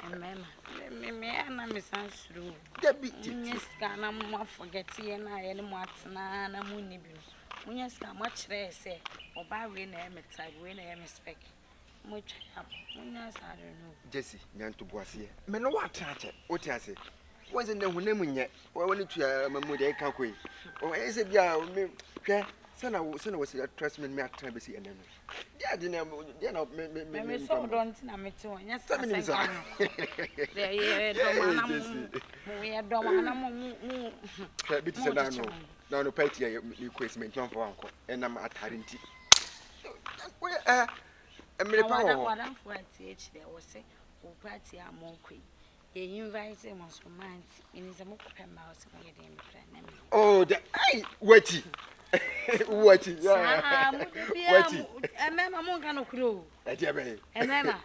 Mama, me and Miss Ansrew. Debbie, Yes, can I more forget and I and what's na munibus. Yes, can much say, or by rain and type when I am spec. Much up, yes, I don't know. Jessie, Nan to Boissy. Men, what touch? What I say? Wasn't there when yet, or when it's your Mamma Calque? Or is it ya? Sana was a trustman, me at Travis and then. Yeah, they're not me so don't know me too. Yes, I mean, we are dumb. No, no, petty, you question me for uncle, and I'm at Harinti. A minute, what I'm for TH, there was a party are more quick. He invites him on some mind in his mouse and get him. Oh, the wetty. What is that? And then I'm not going to clue. And then,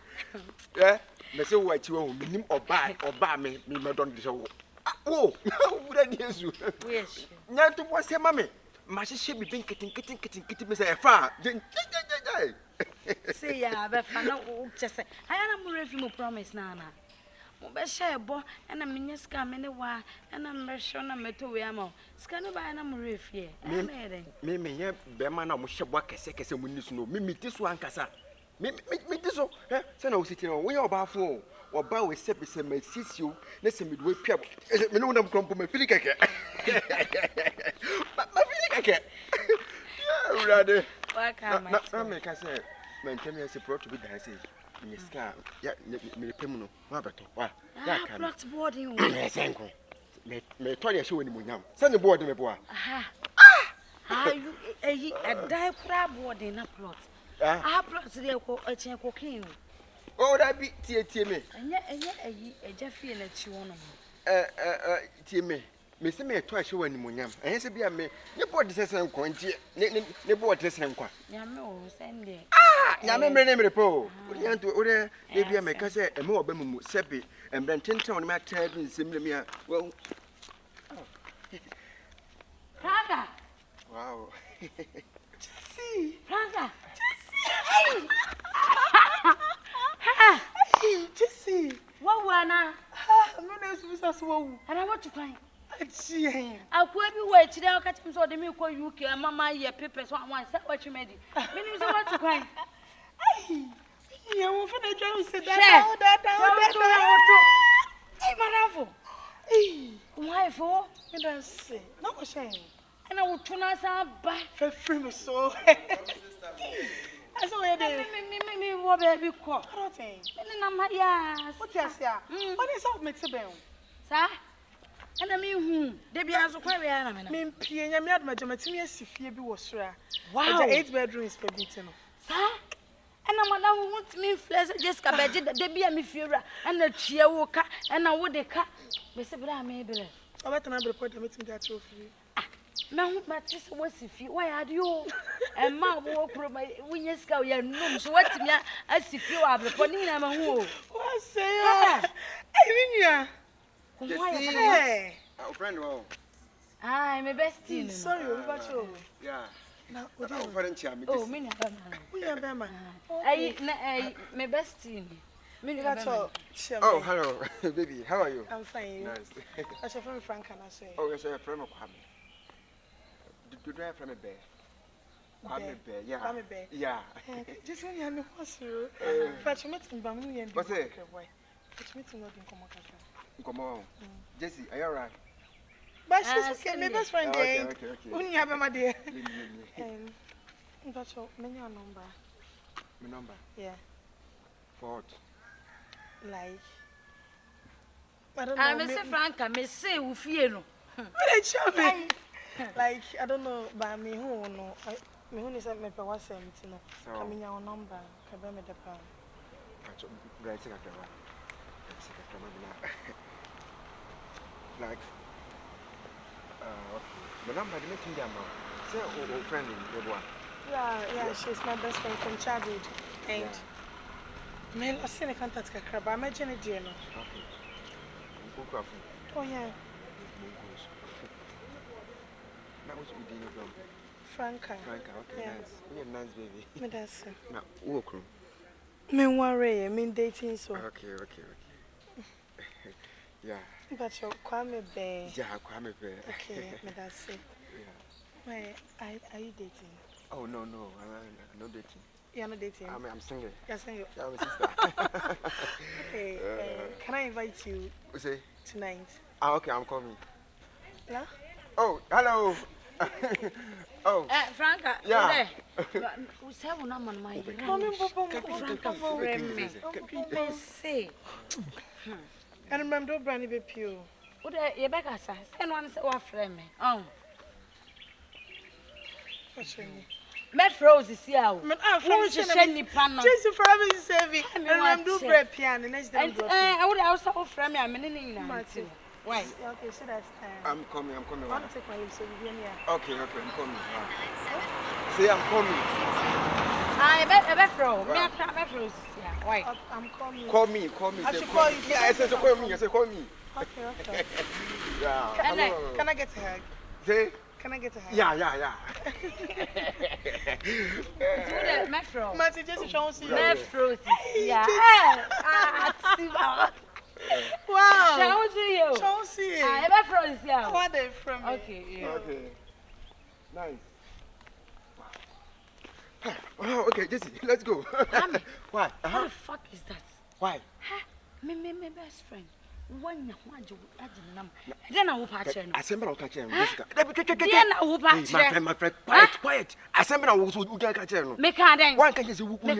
yeah, Mr. White, you won't mean or buy me, Madame Show. Oh, that is you. Yes, not to what's your mammy. My ship be getting, Mr. Far. See, I bet just say, I am a review promise, Nana. Share bo and a minion scam anywhere, and I'm sure I'm a 2 ammo. Scan by an amorif here. Mimi, yeah, Berman, I shall work a second when you know. Mimi, this one, Cassa. Me, this one, Sen, I sit on way about 4 or bow with Sepis and may seize you. Listen, we wake up. Is it me no crumple my feeling? My feeling, yeah, rather. What make I say? Maintain me as a pro to be dancing. Miss Car, yeah, me Pimino, Mabato. That can't board you. Yes, uncle. May tell you show any more young. Send the board in the boy. Ah, you a die crab board in a plot. I plot the cocaine. Oh, that be Timmy. And yet, a Jeffy and a Chiwano. Timmy. Miss me twice show any more young. And yes, be a me. Your board is a coin, the board is an inquire. No, send it. Now, remember name report. We want to order maybe I make us a more bemu seppi and Benton town my tab in Simlimia. Well, Franka. Wow. Jessie. Franka. Jessie. Hey, Jessie. What one? No, there's Mrs. Woe. And I want to cry. I could be wait today. I'll catch him so the milk you can, Mamma, your papers. One, what you made. Meaning, so what to cry. You for the drive said that. Hey, Madame. Hey, why for? It does say, no shame. And I will turn us up back for free, so. I saw it. Me, what baby call. I don't think. And I'm yes. What you say? What is up, Mr. Bell? Sir? And I mean, who? They be as a query. I mean, P. and my Jamaican, if you be was rare. Wow, 8 bedrooms per beaten. Sir? And I'm one who wants me flesh, Jessica, they be a me fura, and a cheer walker, and I would a cat. Mr. Bra, maybe. I want another point of meeting that trophy. Now, but this was if you, why are you? And my walk from my winner's cow, your room, so what to me as if you are the Ponina. What say I? I mean, yeah. Our friend, I'm a bestie. Sorry, about you. Yeah. No, oh, me, my bestie. Oh, hello, baby. How are you? I'm fine. Nice. That's your friend Franka, I say. Oh, yes, a friend of Hammy. Do you drive from a bear? I'm a bear, yeah. I'm a bear. Yeah. Just when you know what's you. But you met in Bamu and what's it? It's meeting not in Commo. Jessie, are you all right? But she's okay, my best friend. Okay. Only have my dear. That's all. Many number. My number? Yeah. For what? Like. I don't know. Mr. Franka, me say you feel. Like I don't know, but me who no. Me who is me per what's it no. Come in your number. Come me the pound. Like. The number they making them now. Say old friend in the one. Yeah, she's my best friend from childhood. And me I seen a contact crab. I imagine it dear no. Okay. Oh yeah. That was we did from Franka. Okay, yeah. Nice. You're nice baby. Me that's. Now, walk room. Me worry, I mean dating so. Okay. Yeah. But you Kwame Bay. Yeah, Kwame Bay. Okay, me that's it. Yeah. Why are you dating? Oh no, I'm not dating. You're not dating? I'm single. You're single? Yeah, I'm a sister. Okay, can I invite you tonight? Okay, I'm coming. Yeah? Oh, hello. Oh. Franka. Yeah. We say we not my. Franka, friend me. Say. I remember Brandy be pure. What you back as I say one say what friend me. Oh. Met roses here. Who is sending panel? Jesus for having saving. I remember bread piano next day. I would also friend me. I'm in Martin. Why? Okay, so that's I'm coming. I want to take my so we here. Okay, I'm coming. Say I'm coming. I bet from me. I bet roses here. Why? I'm coming. Call me. I should call you. Yeah, I said call me. Okay. Yeah. Can I get a hug? Say. Can I get a hug? Yeah. It's good, Metro. Martin, just show us. Metro, yeah. Wow. Shall see. I ever froze here. What they from? Okay, yeah. Okay. Nice. Oh, okay, Jesse, let's go. Why? What the fuck is that? Why? Me best friend. When you want to add then I will patch him. Assemble or catch him, Jessica. Then I will patch my friend, quiet. Assemble or who can catch him. Make a then. One can just whoop me.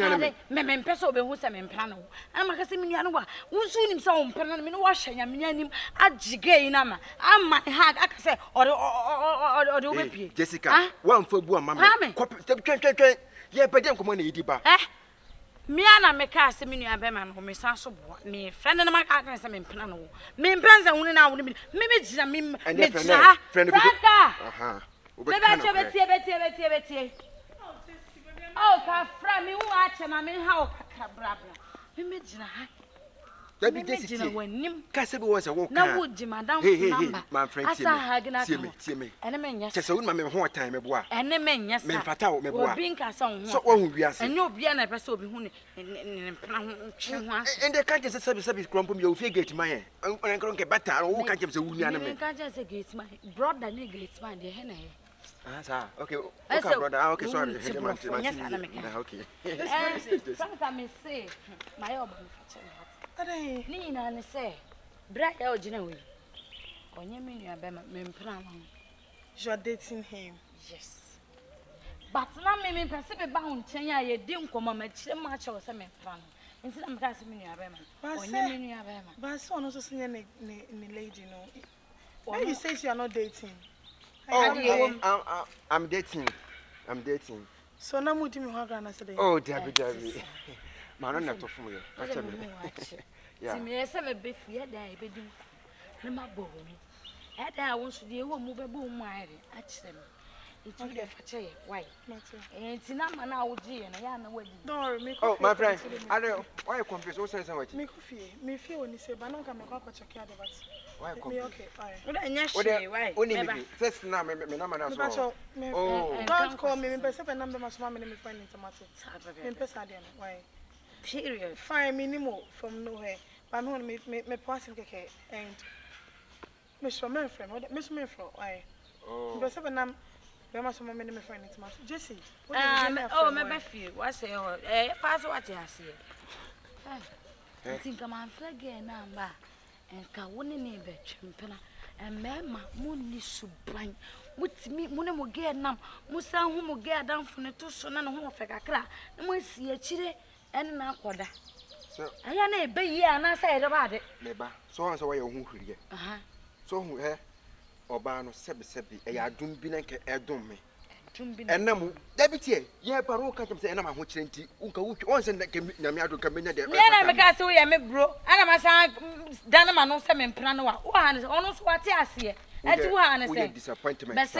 Men peso be who some in plano. I'm a Casiminiano. Who soon himself, Panamino washing and meaning at Jigay Nama. I'm my heart, I can say, or the whippy. Jessica, one for one, mamma. Yeah, but then come on, Ediba. Me ana me ka se me nua be ma no me san so bo me friend na ma ka kan se me mpena no me mpenza hunu na hunu me gina me gina Franka me ba che betie oh ka fra me hu a che na me ha o kakra bra me gina ha that be Jessica wanim ka se be won se wo ka na wo ji madam number my friend see me ene me nya che se wo ma me ho time me bo a ene me nya sa me fata wo me bo a obi nka sa ho so wo hu wiase ene obi na pese obi hu ne mpena ho twe ho aso ende ka je se sabi krompo me o fie gate man e nkron ke bata wo ka je se wo nua na me ka je se gate man brother ne gate man de he na he sir okay brother okay sorry okay Franka me say my obo me fache ni na ne say bra ya ogina we onye me nua be me mpena no you are dating him. Yes. But na me pese be ba ho nchen ya ye di nkomo ma kire ma che wo se me mpena no nti na me ka se me nua be ma onye me nua be ma but so no so se ne lady no why you say you are not dating? I'm dating. So now mudi me ho grana say. Oh, Debbie. Man on to from you. Yeah. Me say me be fie da e be dum. Na ma bo mu. E da won so de wo mu be bo mu ayre a kire me. Itu de fa che why? Enti na ma na wo ji na ya na wadi. Don't worry, me. Oh, my friend. I don't why you confused? What say something? Me fie oni say ba no ka me kwa check ya de but. Why me okay, fine. What anya she why? Only first na me na na so. Oh, don't call me person pe number my me find in tomato. Me person dey why? Period. Fine minimum from nowhere. But me pass him keke and me show my friend. Me show my friend why? Oh. Because pe nam be ma so me find in tomato. Jesse. Oh, me be feel. What say pass what you say. I think I'm flag number. Enka woni ne be twempena emema munni suban mutimi mune mo ge nam musa hu mo ge adamfo ne to so na ne ho fe kakra na mo asi akire en na akoda so aya na ebe yi ana sa ede ba de meba so han so wa ye hu huriye so hu oba no sebi e ya dum bi na nke edum me enam dabitie ye paro ka kem se enam ho kire nti unka wutwe on se na me ado ka menya de na me ka se wo ye me bro ana ma sa dan ma no se me mpena no wa wo ha ne ono so wate ase e ti wo ha ne se disappointment